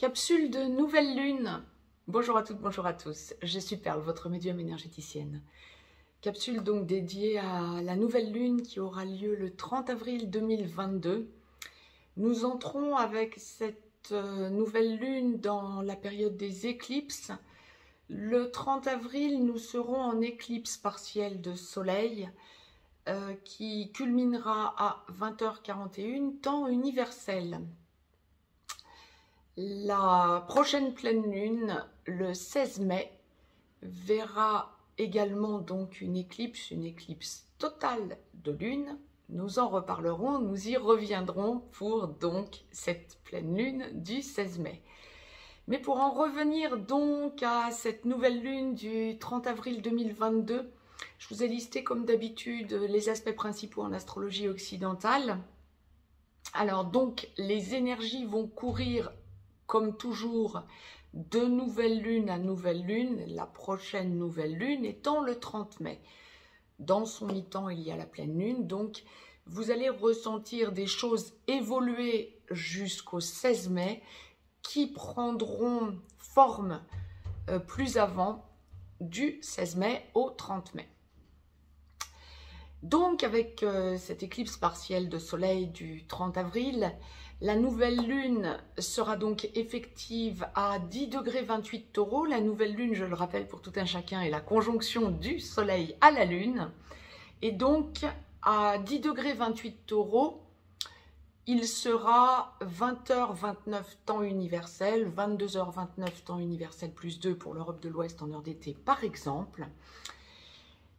Capsule de nouvelle lune. Bonjour à toutes, bonjour à tous. Je suis Perle, votre médium énergéticienne. Capsule donc dédiée à la nouvelle lune qui aura lieu le 30 avril 2022. Nous entrons avec cette nouvelle lune dans la période des éclipses. Le 30 avril, nous serons en éclipse partielle de soleil qui culminera à 20h41, temps universel. La prochaine pleine lune, le 16 mai, verra également donc une éclipse totale de lune. Nous en reparlerons, nous y reviendrons pour donc cette pleine lune du 16 mai. Mais pour en revenir donc à cette nouvelle lune du 30 avril 2022, je vous ai listé comme d'habitude les aspects principaux en astrologie occidentale. Alors donc les énergies vont courir comme toujours de nouvelle lune à nouvelle lune, la prochaine nouvelle lune étant le 30 mai. Dans son mi-temps, il y a la pleine lune, donc vous allez ressentir des choses évoluer jusqu'au 16 mai qui prendront forme plus avant du 16 mai au 30 mai. Donc avec cette éclipse partielle de soleil du 30 avril, la nouvelle lune sera donc effective à 10,28 degrés Taureau. La nouvelle lune, je le rappelle pour tout un chacun, est la conjonction du soleil à la lune. Et donc à 10,28 degrés Taureau, il sera 20h29 temps universel, 22h29 temps universel plus 2 pour l'Europe de l'Ouest en heure d'été par exemple.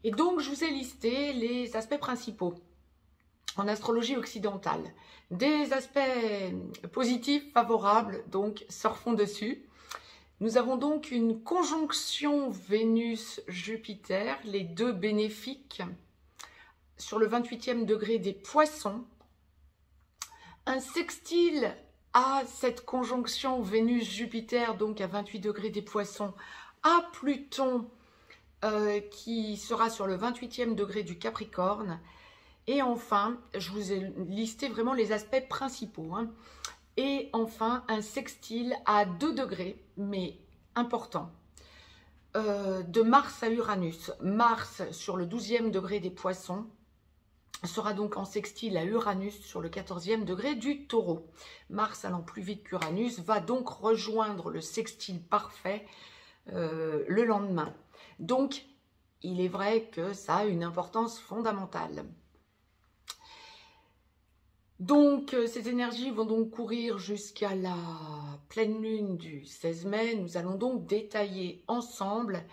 Et donc, je vous ai listé les aspects principaux en astrologie occidentale. Des aspects positifs, favorables, donc surfons dessus. Nous avons donc une conjonction Vénus-Jupiter, les deux bénéfiques, sur le 28e degré des Poissons. Un sextile à cette conjonction Vénus-Jupiter, donc à 28 degrés des Poissons, à Pluton, qui sera sur le 28e degré du Capricorne. Et enfin, je vous ai listé vraiment les aspects principaux. Et enfin, un sextile à 2 degrés, mais important, de Mars à Uranus. Mars sur le 12e degré des Poissons sera donc en sextile à Uranus sur le 14e degré du Taureau. Mars allant plus vite qu'Uranus va donc rejoindre le sextile parfait le lendemain. Donc, il est vrai que ça a une importance fondamentale. Donc, ces énergies vont donc courir jusqu'à la pleine lune du 16 mai. Nous allons donc détailler ensemble,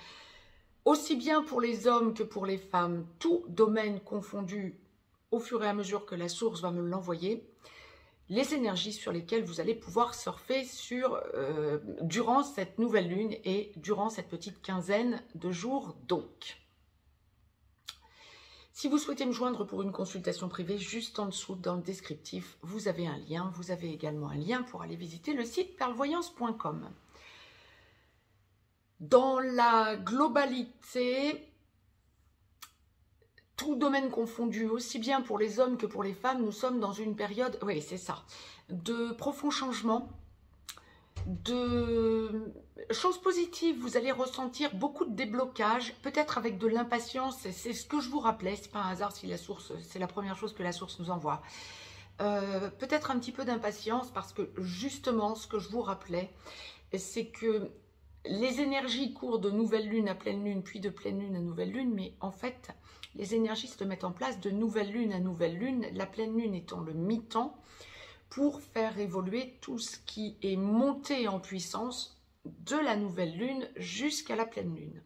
aussi bien pour les hommes que pour les femmes, tout domaine confondu au fur et à mesure que la source va me l'envoyer, les énergies sur lesquelles vous allez pouvoir surfer durant cette nouvelle lune et durant cette petite quinzaine de jours donc. Si vous souhaitez me joindre pour une consultation privée, juste en dessous dans le descriptif, vous avez un lien. Vous avez également un lien pour aller visiter le site perlevoyance.com. Dans la globalité, tout domaine confondu, aussi bien pour les hommes que pour les femmes, nous sommes dans une période, oui c'est ça, de profonds changements, de choses positives. Vous allez ressentir beaucoup de déblocage, peut-être avec de l'impatience, c'est ce que je vous rappelais, c'est pas un hasard si la source, c'est la première chose que la source nous envoie. Peut-être un petit peu d'impatience parce que justement ce que je vous rappelais, c'est que les énergies courent de nouvelle lune à pleine lune, puis de pleine lune à nouvelle lune, mais en fait, les énergies se mettent en place de nouvelle lune à nouvelle lune, la pleine lune étant le mi-temps, pour faire évoluer tout ce qui est monté en puissance de la nouvelle lune jusqu'à la pleine lune.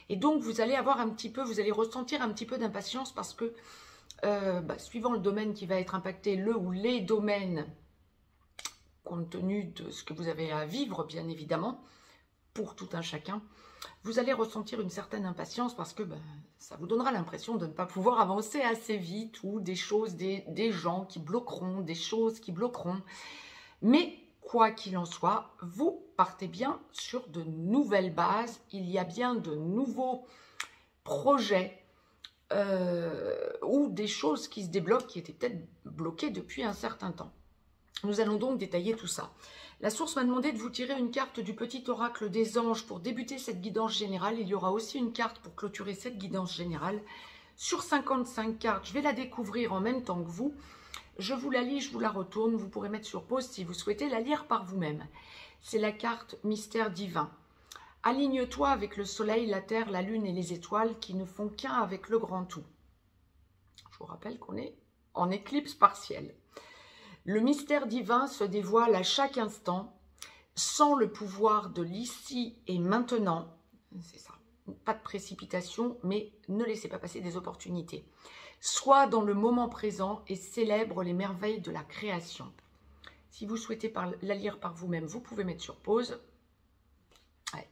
Et donc, vous allez avoir vous allez ressentir un petit peu d'impatience parce que, suivant le domaine qui va être impacté, le ou les domaines, compte tenu de ce que vous avez à vivre, bien évidemment, pour tout un chacun, vous allez ressentir une certaine impatience parce que ça vous donnera l'impression de ne pas pouvoir avancer assez vite ou des choses, des gens qui bloqueront, des choses qui bloqueront. Mais quoi qu'il en soit, vous partez bien sur de nouvelles bases. Il y a bien de nouveaux projets ou des choses qui se débloquent qui étaient peut-être bloquées depuis un certain temps. Nous allons donc détailler tout ça. La source m'a demandé de vous tirer une carte du petit oracle des anges pour débuter cette guidance générale. Il y aura aussi une carte pour clôturer cette guidance générale. Sur 55 cartes, je vais la découvrir en même temps que vous. Je vous la lis, je vous la retourne. Vous pourrez mettre sur pause si vous souhaitez la lire par vous-même. C'est la carte Mystère divin. Aligne-toi avec le soleil, la terre, la lune et les étoiles qui ne font qu'un avec le grand tout. Je vous rappelle qu'on est en éclipse partielle. Le mystère divin se dévoile à chaque instant, sans le pouvoir de l'ici et maintenant. C'est ça. Pas de précipitation, mais ne laissez pas passer des opportunités. Sois dans le moment présent et célèbre les merveilles de la création. Si vous souhaitez la lire par vous-même, vous pouvez mettre sur pause. Ouais.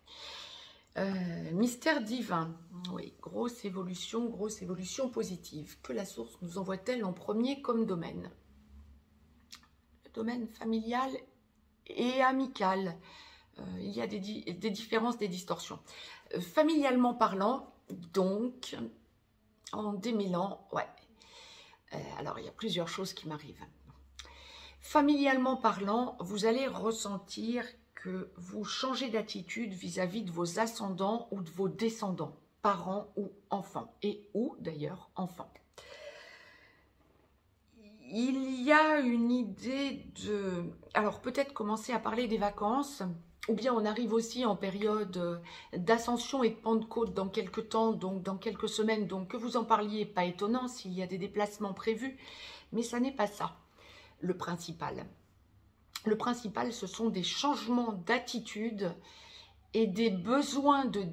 Mystère divin. Oui, grosse évolution positive. Que la source nous envoie-t-elle en premier comme domaine? Le domaine familial et amical. Il y a des différences, des distorsions. Familialement parlant, donc, en démêlant, ouais. Alors, il y a plusieurs choses qui m'arrivent. Familialement parlant, vous allez ressentir que vous changez d'attitude vis-à-vis de vos ascendants ou de vos descendants, parents ou enfants, et ou d'ailleurs enfants. Il y a une idée de... Alors peut-être commencer à parler des vacances, ou bien on arrive aussi en période d'ascension et de Pentecôte dans quelques temps, donc dans quelques semaines, donc que vous en parliez, pas étonnant s'il y a des déplacements prévus, mais ça n'est pas ça le principal. Le principal, ce sont des changements d'attitude et des besoins de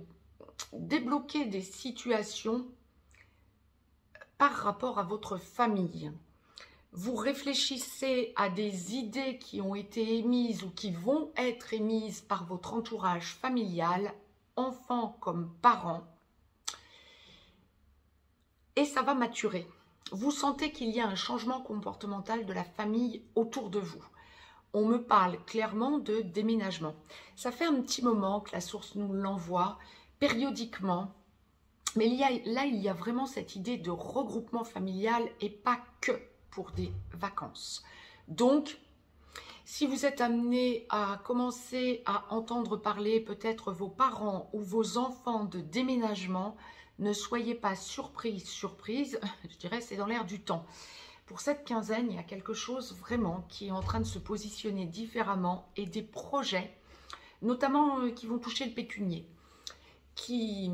débloquer des situations par rapport à votre famille. Vous réfléchissez à des idées qui ont été émises ou qui vont être émises par votre entourage familial, enfants comme parents, et ça va maturer. Vous sentez qu'il y a un changement comportemental de la famille autour de vous. On me parle clairement de déménagement. Ça fait un petit moment que la source nous l'envoie périodiquement. Mais il y a vraiment cette idée de regroupement familial et pas que pour des vacances. Donc, si vous êtes amené à commencer à entendre parler peut-être vos parents ou vos enfants de déménagement, ne soyez pas surprise, je dirais c'est dans l'air du temps. Pour cette quinzaine, il y a quelque chose vraiment qui est en train de se positionner différemment et des projets, notamment qui vont toucher le pécunier, qui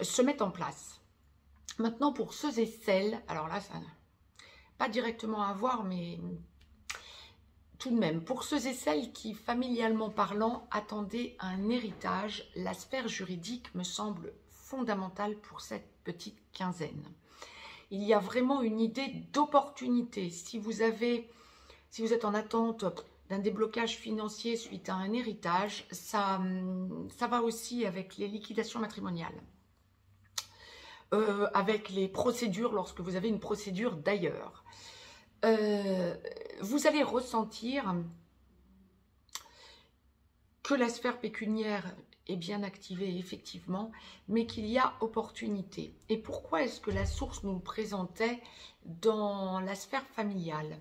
se mettent en place. Maintenant, pour ceux et celles, alors là, ça n'a pas directement à voir, mais tout de même, pour ceux et celles qui, familialement parlant, attendaient un héritage, la sphère juridique me semble fondamentale pour cette petite quinzaine. Il y a vraiment une idée d'opportunité. Si vous êtes en attente d'un déblocage financier suite à un héritage, ça va aussi avec les liquidations matrimoniales. Avec les procédures, lorsque vous avez une procédure d'ailleurs. Vous allez ressentir que la sphère pécuniaire est bien activée effectivement, mais qu'il y a opportunité. Et pourquoi est-ce que la source nous le présentait dans la sphère familiale?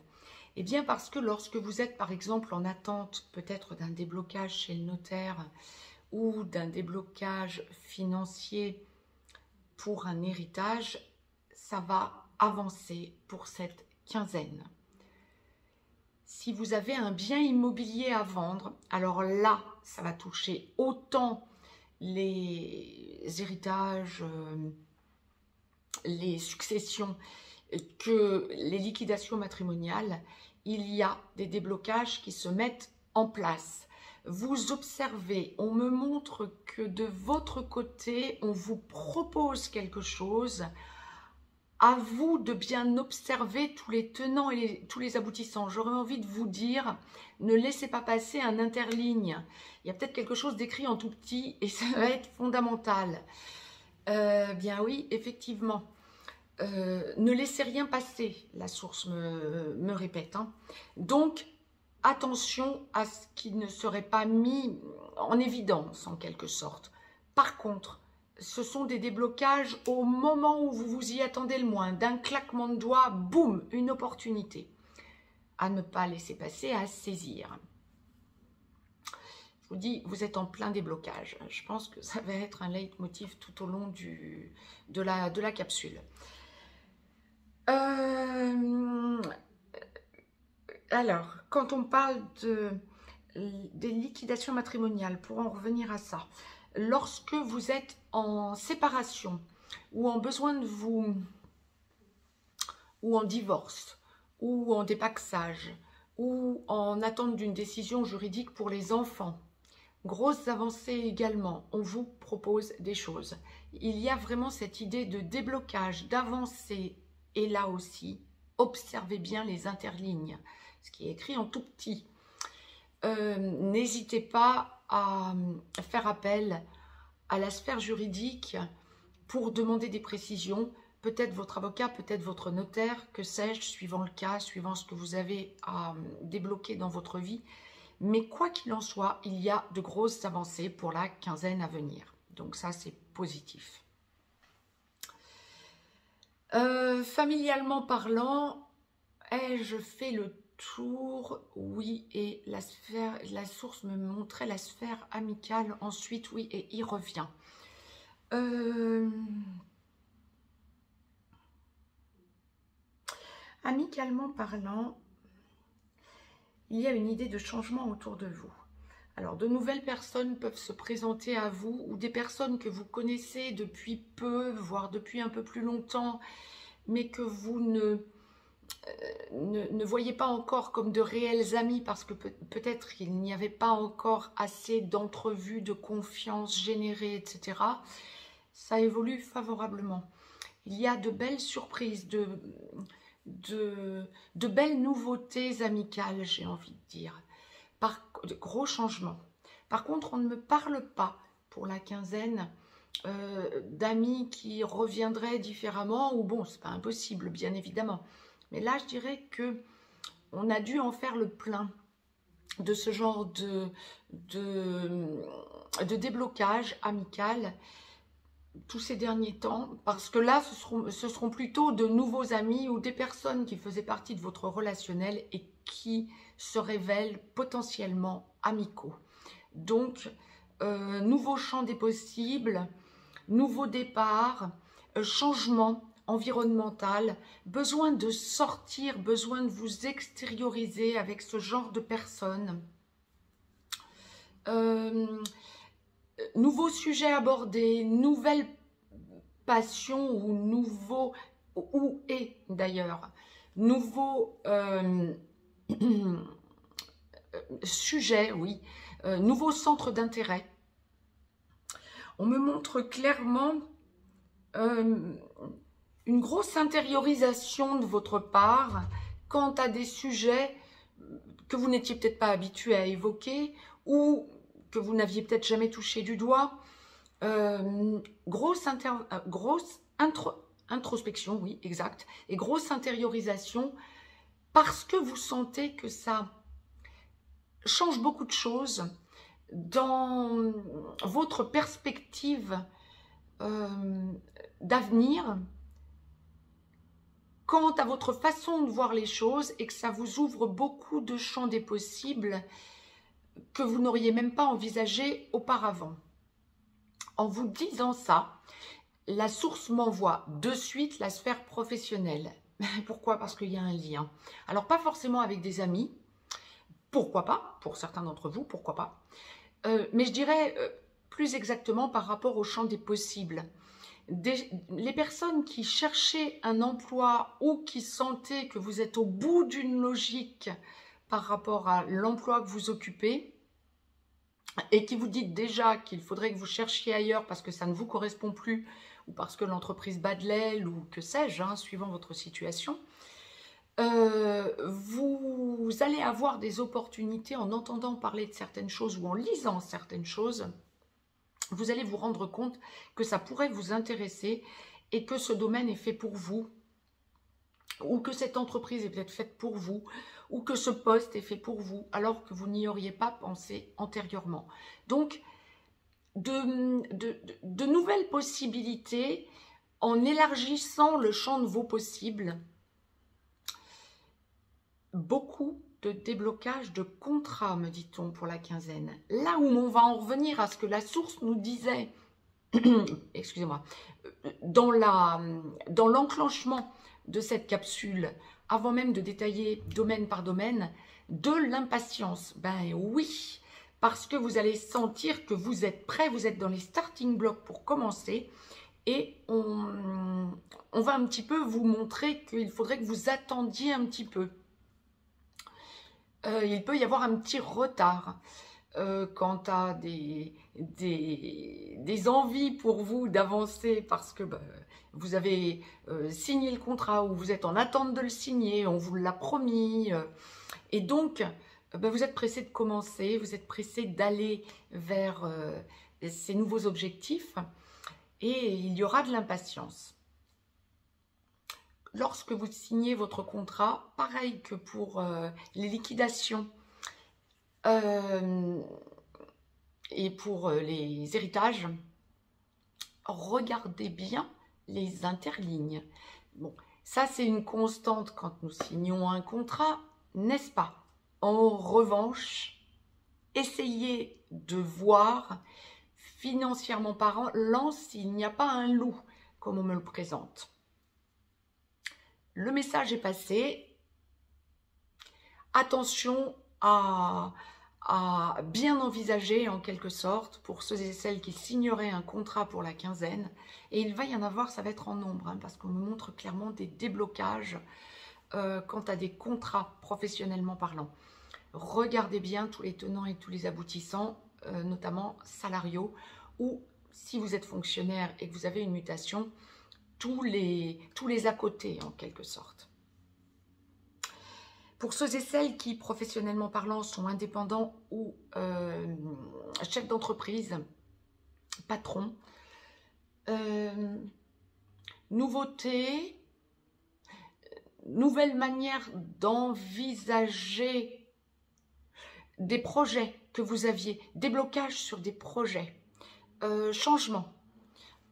Eh bien parce que lorsque vous êtes par exemple en attente peut-être d'un déblocage chez le notaire ou d'un déblocage financier pour un héritage, ça va avancer pour cette quinzaine. Si vous avez un bien immobilier à vendre, alors là, ça va toucher autant les héritages, les successions que les liquidations matrimoniales. Il y a des déblocages qui se mettent en place. Vous observez, on me montre que de votre côté, on vous propose quelque chose. À vous de bien observer tous les tenants et tous les aboutissants. J'aurais envie de vous dire, ne laissez pas passer un interligne. Il y a peut-être quelque chose d'écrit en tout petit et ça va être fondamental. Bien oui, effectivement. Ne laissez rien passer, la source me répète. Hein. Donc, attention à ce qui ne serait pas mis en évidence en quelque sorte. Par contre, ce sont des déblocages au moment où vous vous y attendez le moins. D'un claquement de doigts, boum, une opportunité. à ne pas laisser passer, à saisir. Je vous dis, vous êtes en plein déblocage. Je pense que ça va être un leitmotiv tout au long de la capsule. Alors, quand on parle des liquidations matrimoniales, pour en revenir à ça, lorsque vous êtes en séparation ou en besoin de vous, ou en divorce, ou en dépaxage, ou en attente d'une décision juridique pour les enfants, grosses avancées également, on vous propose des choses. Il y a vraiment cette idée de déblocage, d'avancée, et là aussi, observez bien les interlignes, ce qui est écrit en tout petit. N'hésitez pas à faire appel à la sphère juridique pour demander des précisions, peut-être votre avocat, peut-être votre notaire, que sais-je, suivant le cas, suivant ce que vous avez à débloquer dans votre vie. Mais quoi qu'il en soit, il y a de grosses avancées pour la quinzaine à venir. Donc ça, c'est positif. Familialement parlant, ai-je fait le tour? Oui, et la source me montrait la sphère amicale ensuite, oui, et il revient. Amicalement parlant, il y a une idée de changement autour de vous. Alors, de nouvelles personnes peuvent se présenter à vous, ou des personnes que vous connaissez depuis peu, voire depuis un peu plus longtemps, mais que vous ne voyez pas encore comme de réels amis, parce que peut-être qu'il n'y avait pas encore assez d'entrevues, de confiance générée, etc. Ça évolue favorablement. Il y a de belles surprises, de belles nouveautés amicales, j'ai envie de dire. De gros changements. Par contre, on ne me parle pas pour la quinzaine d'amis qui reviendraient différemment, ou bon, c'est pas impossible, bien évidemment. Mais là, je dirais que on a dû en faire le plein de ce genre de déblocage amical tous ces derniers temps, parce que là, ce seront plutôt de nouveaux amis ou des personnes qui faisaient partie de votre relationnel et qui se révèlent potentiellement amicaux. Donc, nouveau champ des possibles, nouveau départ, changement environnemental, besoin de sortir, besoin de vous extérioriser avec ce genre de personnes. Nouveau sujet abordé, nouvelle passion ou nouveau, ou et d'ailleurs, nouveau sujet, oui, nouveau centre d'intérêt. On me montre clairement une grosse intériorisation de votre part quant à des sujets que vous n'étiez peut-être pas habitué à évoquer ou que vous n'aviez peut-être jamais touché du doigt. Grosse introspection, oui, exact, et grosse intériorisation parce que vous sentez que ça change beaucoup de choses dans votre perspective d'avenir, quant à votre façon de voir les choses, et que ça vous ouvre beaucoup de champs des possibles que vous n'auriez même pas envisagé auparavant. En vous disant ça, la source m'envoie de suite la sphère professionnelle. Pourquoi? Parce qu'il y a un lien. Alors, pas forcément avec des amis, pourquoi pas, pour certains d'entre vous, pourquoi pas. Mais je dirais plus exactement par rapport au champ des possibles. Les personnes qui cherchaient un emploi ou qui sentaient que vous êtes au bout d'une logique par rapport à l'emploi que vous occupez et qui vous dites déjà qu'il faudrait que vous cherchiez ailleurs parce que ça ne vous correspond plus ou parce que l'entreprise bat de l'aile ou que sais-je, hein, suivant votre situation, vous allez avoir des opportunités en entendant parler de certaines choses ou en lisant certaines choses. Vous allez vous rendre compte que ça pourrait vous intéresser et que ce domaine est fait pour vous, ou que cette entreprise est peut-être faite pour vous, ou que ce poste est fait pour vous, alors que vous n'y auriez pas pensé antérieurement. Donc, de nouvelles possibilités en élargissant le champ de vos possibles. beaucoup de déblocage de contrats, me dit-on, pour la quinzaine. Là où on va en revenir à ce que la source nous disait, excusez-moi, dans l'enclenchement de cette capsule, avant même de détailler domaine par domaine, de l'impatience. Ben oui, parce que vous allez sentir que vous êtes prêt, vous êtes dans les starting blocks pour commencer, et on va un petit peu vous montrer qu'il faudrait que vous attendiez un petit peu. Il peut y avoir un petit retard quant à des envies pour vous d'avancer parce que vous avez signé le contrat ou vous êtes en attente de le signer, on vous l'a promis. Et donc, vous êtes pressé de commencer, vous êtes pressé d'aller vers ces nouveaux objectifs et il y aura de l'impatience. Lorsque vous signez votre contrat, pareil que pour les liquidations et pour les héritages, regardez bien les interlignes. Bon, ça c'est une constante quand nous signons un contrat, n'est-ce pas? En revanche, essayez de voir financièrement parlant s'il n'y a pas un loup, comme on me le présente. Le message est passé. Attention à bien envisager en quelque sorte pour ceux et celles qui signeraient un contrat pour la quinzaine. Et il va y en avoir, ça va être en nombre, hein, parce qu'on me montre clairement des déblocages quant à des contrats professionnellement parlant. Regardez bien tous les tenants et tous les aboutissants, notamment salariaux, ou si vous êtes fonctionnaire et que vous avez une mutation, tous les à côté en quelque sorte. Pour ceux et celles qui, professionnellement parlant, sont indépendants ou chefs d'entreprise, patrons, nouveauté, nouvelle manière d'envisager des projets que vous aviez, déblocage sur des projets, changement.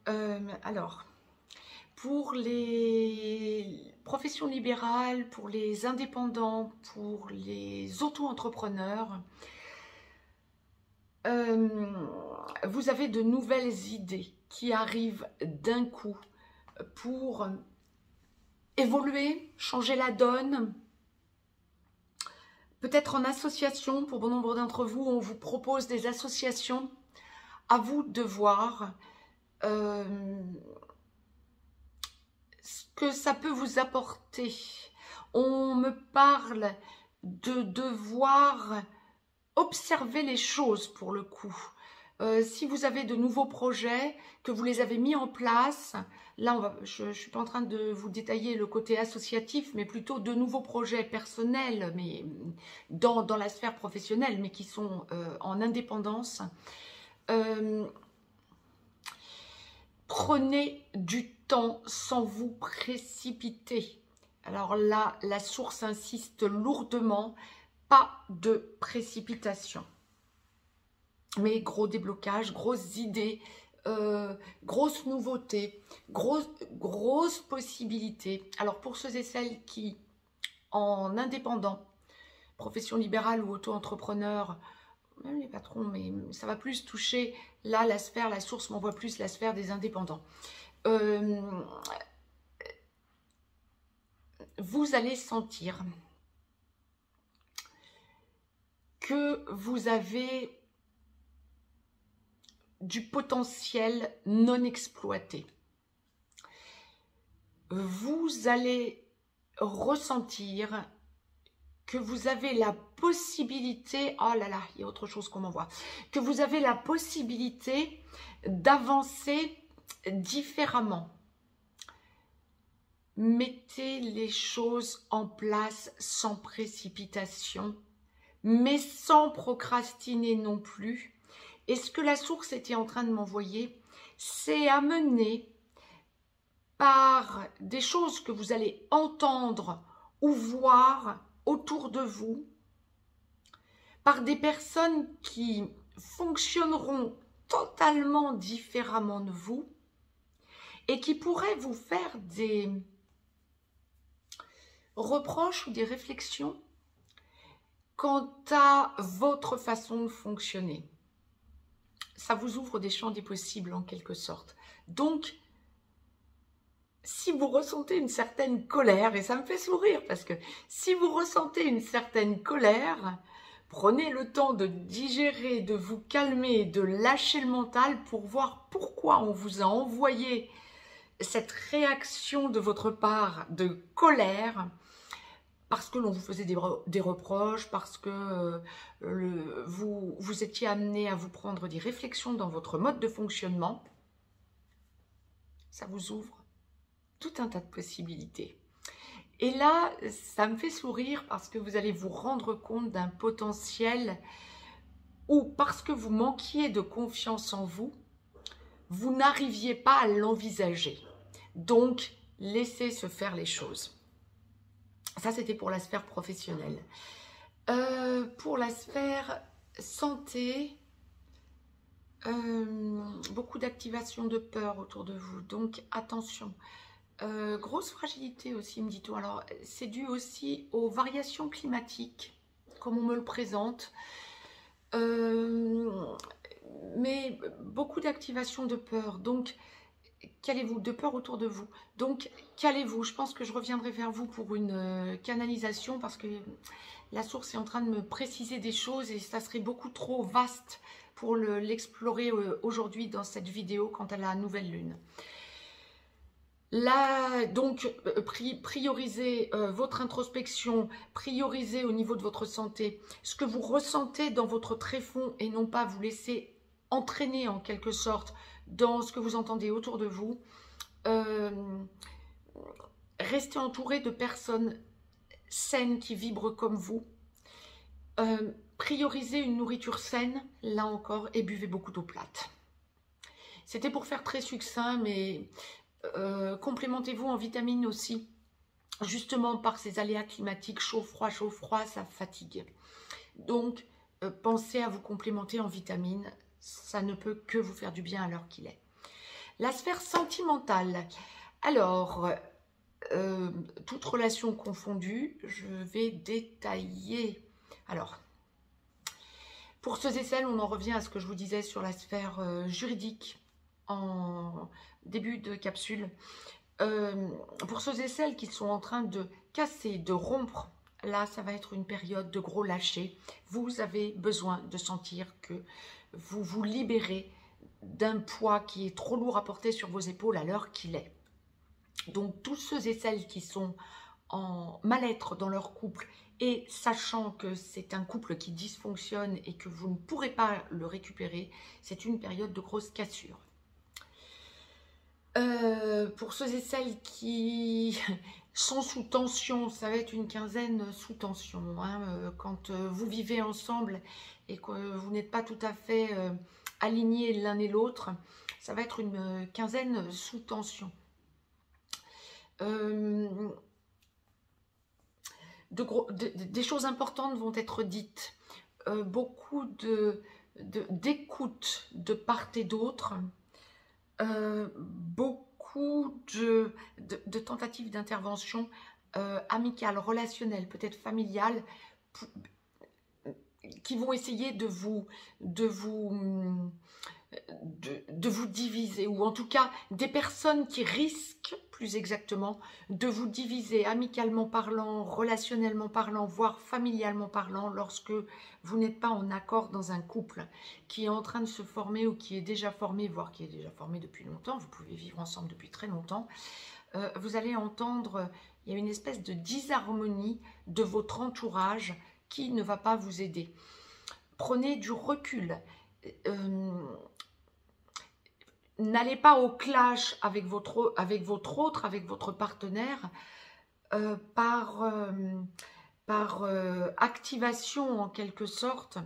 Alors, pour les professions libérales, pour les indépendants, pour les auto-entrepreneurs, vous avez de nouvelles idées qui arrivent d'un coup pour évoluer, changer la donne. Peut-être en association, pour bon nombre d'entre vous, on vous propose des associations. À vous de voir ce que ça peut vous apporter. On me parle de devoir observer les choses pour le coup. Si vous avez de nouveaux projets, que vous les avez mis en place, là je ne suis pas en train de vous détailler le côté associatif, mais plutôt de nouveaux projets personnels, mais dans la sphère professionnelle, mais qui sont en indépendance. Prenez du temps sans vous précipiter. Alors là, la source insiste lourdement, pas de précipitation. Mais gros déblocage, grosses idées, grosses nouveautés, grosses possibilités. Alors pour ceux et celles qui, en indépendant, profession libérale ou auto-entrepreneur, même les patrons, mais ça va plus toucher, là, la sphère, la source m'envoie plus la sphère des indépendants. Vous allez sentir que vous avez du potentiel non exploité. Vous allez ressentir que vous avez la possibilité, oh là là, il y a autre chose qu'on m'envoie, que vous avez la possibilité d'avancer différemment. Mettez les choses en place sans précipitation, mais sans procrastiner non plus. Et ce que la source était en train de m'envoyer, c'est amené par des choses que vous allez entendre ou voir autour de vous, par des personnes qui fonctionneront totalement différemment de vous et qui pourraient vous faire des reproches ou des réflexions quant à votre façon de fonctionner. Ça vous ouvre des champs des possibles en quelque sorte. Donc, si vous ressentez une certaine colère, et ça me fait sourire parce que si vous ressentez une certaine colère, prenez le temps de digérer, de vous calmer, de lâcher le mental pour voir pourquoi on vous a envoyé cette réaction de votre part de colère, parce que l'on vous faisait des reproches, parce que vous étiez amené à vous prendre des réflexions dans votre mode de fonctionnement. Ça vous ouvre tout un tas de possibilités. Et là, ça me fait sourire parce que vous allez vous rendre compte d'un potentiel où, parce que vous manquiez de confiance en vous, vous n'arriviez pas à l'envisager. Donc, laissez se faire les choses. Ça, c'était pour la sphère professionnelle. Pour la sphère santé, beaucoup d'activation de peur autour de vous. Donc, attention. Grosse fragilité aussi, me dit-on. Alors, c'est dû aussi aux variations climatiques, comme on me le présente. Mais beaucoup d'activation de peur. Donc, calez-vous, de peur autour de vous. Donc, calez-vous. Je pense que je reviendrai vers vous pour une canalisation parce que la source est en train de me préciser des choses et ça serait beaucoup trop vaste pour l'explorer aujourd'hui dans cette vidéo quant à la nouvelle lune. Là, donc, priorisez votre introspection, priorisez au niveau de votre santé ce que vous ressentez dans votre tréfonds et non pas vous laisser entraîner en quelque sorte dans ce que vous entendez autour de vous. Restez entouré de personnes saines qui vibrent comme vous. Priorisez une nourriture saine, là encore, et buvez beaucoup d'eau plate. C'était pour faire très succinct, mais complémentez-vous en vitamines aussi. Justement, par ces aléas climatiques, chaud-froid, ça fatigue. Donc, pensez à vous complémenter en vitamines. Ça ne peut que vous faire du bien à l'heure qu'il est. La sphère sentimentale. Alors, toute relation confondue, je vais détailler. Alors, pour ceux et celles, on en revient à ce que je vous disais sur la sphère juridique en début de capsule. Pour ceux et celles qui sont en train de casser, de rompre, là, ça va être une période de gros lâcher. Vous avez besoin de sentir que vous vous libérez d'un poids qui est trop lourd à porter sur vos épaules à l'heure qu'il est. Donc, tous ceux et celles qui sont en mal-être dans leur couple et sachant que c'est un couple qui dysfonctionne et que vous ne pourrez pas le récupérer, c'est une période de grosse cassure. Pour ceux et celles qui sont sous tension, ça va être une quinzaine sous tension. Hein, quand vous vivez ensemble et que vous n'êtes pas tout à fait alignés l'un et l'autre, ça va être une quinzaine sous tension. Des choses importantes vont être dites. Beaucoup d'écoute de part et d'autre. Beaucoup de tentatives d'intervention amicales, relationnelles, peut-être familiales, qui vont essayer de vous diviser, ou en tout cas des personnes qui risquent, plus exactement, de vous diviser amicalement parlant, relationnellement parlant, voire familialement parlant, lorsque vous n'êtes pas en accord dans un couple qui est en train de se former ou qui est déjà formé, voire qui est déjà formé depuis longtemps. Vous pouvez vivre ensemble depuis très longtemps. Vous allez entendre, il y a une espèce de disharmonie de votre entourage qui ne va pas vous aider. Prenez du recul. N'allez pas au clash avec votre partenaire par activation en quelque sorte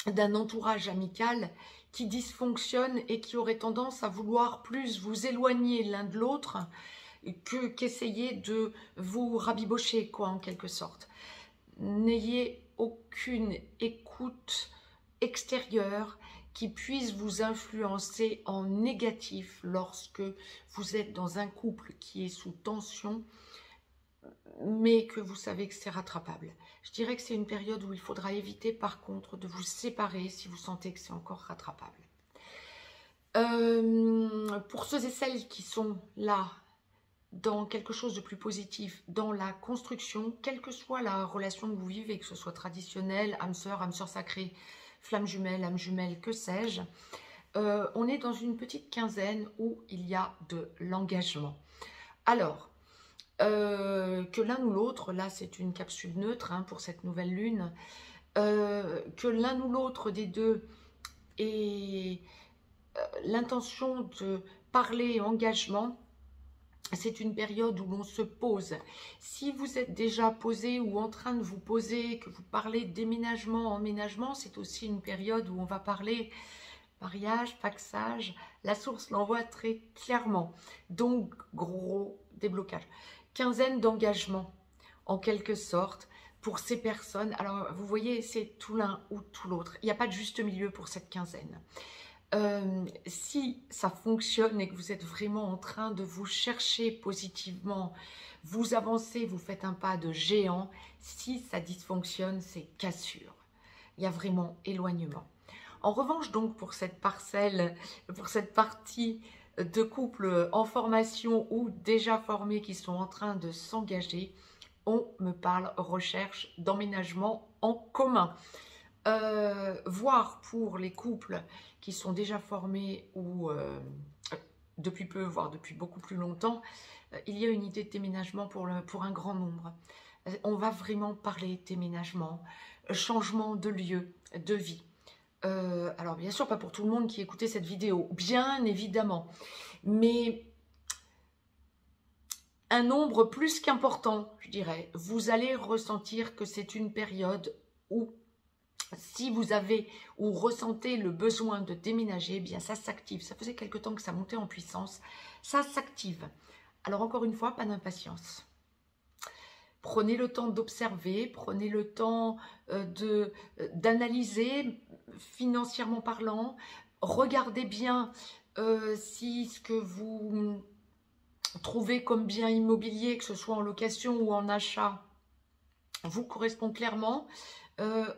d'un entourage amical qui dysfonctionne et qui aurait tendance à vouloir plus vous éloigner l'un de l'autre qu'essayer de vous rabibocher, quoi, en quelque sorte. N'ayez aucune écoute extérieure qui puisse vous influencer en négatif lorsque vous êtes dans un couple qui est sous tension. mais que vous savez que c'est rattrapable. Je dirais que c'est une période où il faudra éviter par contre de vous séparer si vous sentez que c'est encore rattrapable. Pour ceux et celles qui sont là dans quelque chose de plus positif, dans la construction, quelle que soit la relation que vous vivez, que ce soit traditionnelle, âme sœur sacrée, flamme jumelle, âme jumelle, que sais-je, on est dans une petite quinzaine où il y a de l'engagement. Alors, que l'un ou l'autre, là c'est une capsule neutre hein, pour cette nouvelle lune, que l'un ou l'autre des deux ait l'intention de parler engagement, c'est une période où l'on se pose. Si vous êtes déjà posé ou en train de vous poser, que vous parlez de déménagement, emménagement, c'est aussi une période où on va parler mariage, paxage. La source l'envoie très clairement. Donc, gros déblocage. Quinzaine d'engagement, en quelque sorte, pour ces personnes. Alors, vous voyez, c'est tout l'un ou tout l'autre. Il n'y a pas de juste milieu pour cette quinzaine. Si ça fonctionne et que vous êtes vraiment en train de vous chercher positivement, vous avancez, vous faites un pas de géant. Si ça dysfonctionne, c'est cassure. Il y a vraiment éloignement. En revanche, donc, pour cette parcelle, pour cette partie de couples en formation ou déjà formés qui sont en train de s'engager, on me parle recherche d'emménagement en commun. Voire pour les couples qui sont déjà formés ou depuis peu, voire depuis beaucoup plus longtemps, il y a une idée de déménagement pour un grand nombre. On va vraiment parler déménagement, changement de lieu, de vie. Alors bien sûr, pas pour tout le monde qui écoutait cette vidéo, bien évidemment, mais un nombre plus qu'important, je dirais. Vous allez ressentir que c'est une période où si vous avez ou ressentez le besoin de déménager, eh bien ça s'active. Ça faisait quelque temps que ça montait en puissance. Ça s'active. Alors encore une fois, pas d'impatience. Prenez le temps d'observer, prenez le temps d'analyser financièrement parlant. Regardez bien si ce que vous trouvez comme bien immobilier, que ce soit en location ou en achat, vous correspond clairement.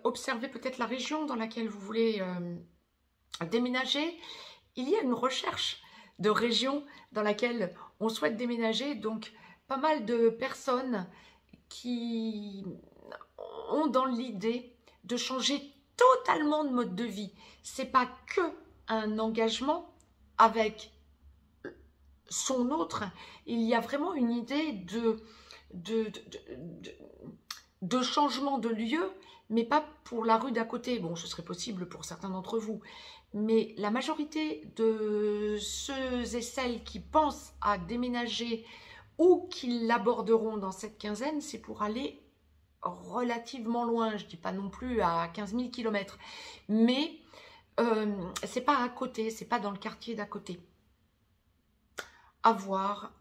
Observez peut-être la région dans laquelle vous voulez déménager. Il y a une recherche de région dans laquelle on souhaite déménager. Donc, pas mal de personnes qui ont dans l'idée de changer totalement de mode de vie. Ce n'est pas que un engagement avec son autre. Il y a vraiment une idée de changement de lieu, mais pas pour la rue d'à côté. Bon, ce serait possible pour certains d'entre vous, mais la majorité de ceux et celles qui pensent à déménager ou qui l'aborderont dans cette quinzaine, c'est pour aller relativement loin. Je ne dis pas non plus à 15 000 km, mais c'est pas à côté, c'est pas dans le quartier d'à côté. À voir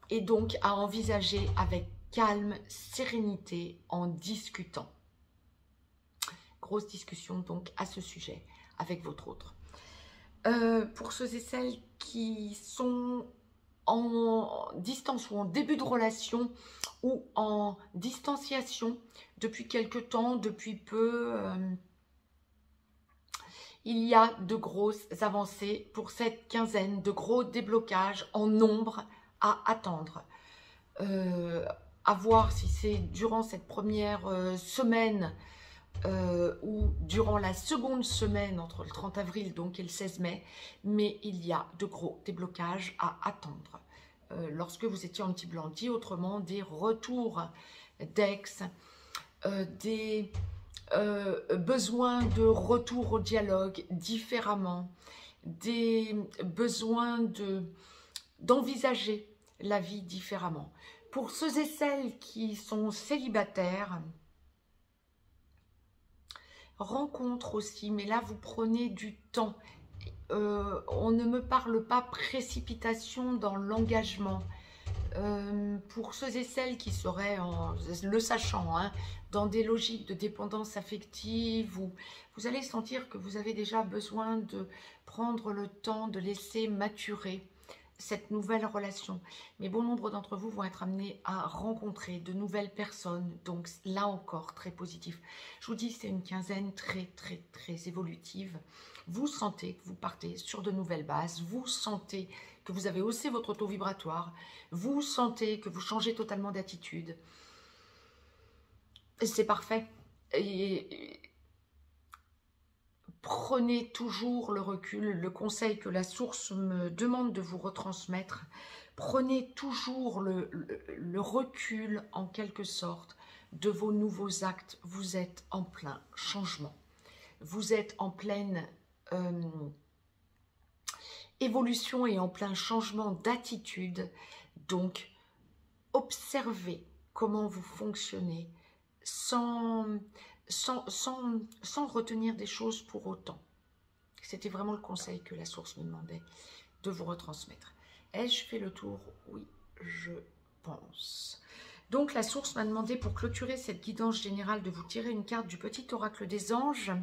et donc à envisager avec calme, sérénité, en discutant. Grosse discussion donc à ce sujet avec votre autre. Pour ceux et celles qui sont en distance ou en début de relation ou en distanciation depuis quelque temps, depuis peu, il y a de grosses avancées pour cette quinzaine, de gros déblocages en nombre à attendre. À voir si c'est durant cette première semaine ou durant la seconde semaine entre le 30 avril donc et le 16 mai, mais il y a de gros déblocages à attendre. Lorsque vous étiez en petit blanc, dit autrement, des retours d'ex, des besoins de retour au dialogue différemment, des besoins d'envisager la vie différemment. Pour ceux et celles qui sont célibataires, rencontre aussi, mais là vous prenez du temps. On ne me parle pas précipitation dans l'engagement. Pour ceux et celles qui seraient, le sachant, hein, dans des logiques de dépendance affective, où vous allez sentir que vous avez déjà besoin de prendre le temps de laisser maturer cette nouvelle relation. Mais bon nombre d'entre vous vont être amenés à rencontrer de nouvelles personnes. Donc là encore, très positif. Je vous dis, c'est une quinzaine très, très, très évolutive. Vous sentez que vous partez sur de nouvelles bases. Vous sentez que vous avez haussé votre taux vibratoire. Vous sentez que vous changez totalement d'attitude. C'est parfait. Et prenez toujours le recul, le conseil que la source me demande de vous retransmettre. Prenez toujours le recul, en quelque sorte, de vos nouveaux actes. Vous êtes en plein changement. Vous êtes en pleine évolution et en plein changement d'attitude. Donc, observez comment vous fonctionnez sans retenir des choses pour autant. C'était vraiment le conseil que la source me demandait de vous retransmettre. Ai-je fait le tour? Oui, je pense. Donc la source m'a demandé, pour clôturer cette guidance générale, de vous tirer une carte du petit oracle des anges,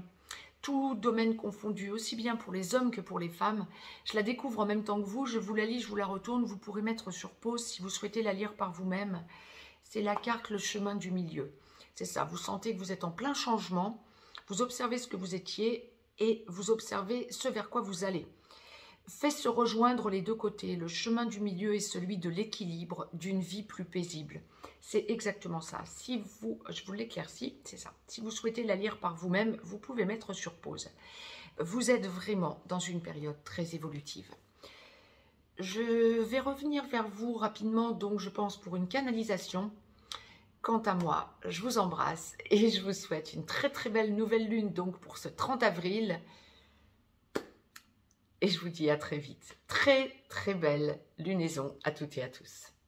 tout domaine confondu, aussi bien pour les hommes que pour les femmes. Je la découvre en même temps que vous, je vous la lis, je vous la retourne, vous pourrez mettre sur pause si vous souhaitez la lire par vous-même. C'est la carte, le chemin du milieu. C'est ça, vous sentez que vous êtes en plein changement, vous observez ce que vous étiez et vous observez ce vers quoi vous allez. Fait se rejoindre les deux côtés, le chemin du milieu est celui de l'équilibre, d'une vie plus paisible. C'est exactement ça. Si vous, je vous l'éclaircis, c'est ça. Si vous souhaitez la lire par vous-même, vous pouvez mettre sur pause. Vous êtes vraiment dans une période très évolutive. Je vais revenir vers vous rapidement, donc je pense pour une canalisation. Quant à moi, je vous embrasse et je vous souhaite une très très belle nouvelle lune donc pour ce 30 avril. Et je vous dis à très vite. Très très belle lunaison à toutes et à tous.